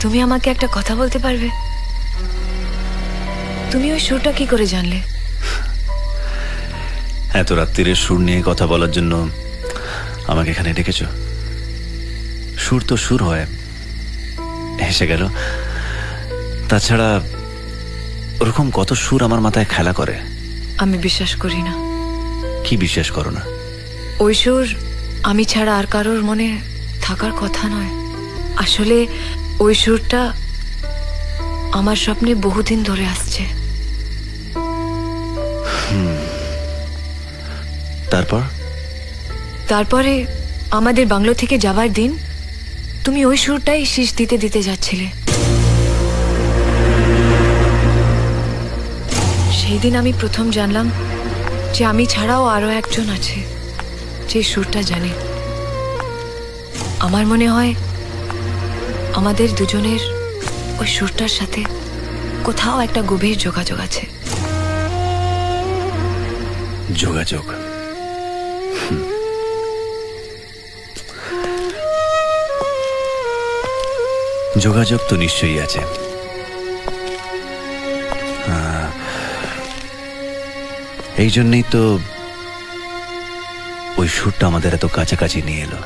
তুমি আমাকে একটা কথা বলতে পারবে? তুমি ওই সুরটা কি করে জানলে? এত রাত্রিরে সুর নিয়ে কথা বলার জন্য আমাকে এখানে ডেকেছো? সুর তো সুর হয়, এসে গেল। তাছাড়া ওরকম কত সুর আমার মাথায় খেলা করে। আমি বিশ্বাস করি না। কি বিশ্বাস করো না? ওই সুর আমি ছাড়া আর কারোর মনে থাকার কথা নয়। আসলে ওই সুরটা আমার স্বপ্নে বহুদিন ধরে আসছে। তারপরে আমাদের বাংলো থেকে যাবার দিন তুমি ওই সুরটাই শীষ দিতে দিতে যাচ্ছিলে। সেই দিন আমি প্রথম জানলাম যে আমি ছাড়াও আরো একজন আছে যে সুরটা জানে। আমার মনে হয় আমাদের দুজনের ওই সুরটার সাথে কোথাও একটা গভীর যোগাযোগ আছে। যোগাযোগ? যোগাযোগ তো নিশ্চয়ই আছে। এই জন্যই তো ওই সুরটা আমাদের এত কাছাকাছি নিয়ে এলো।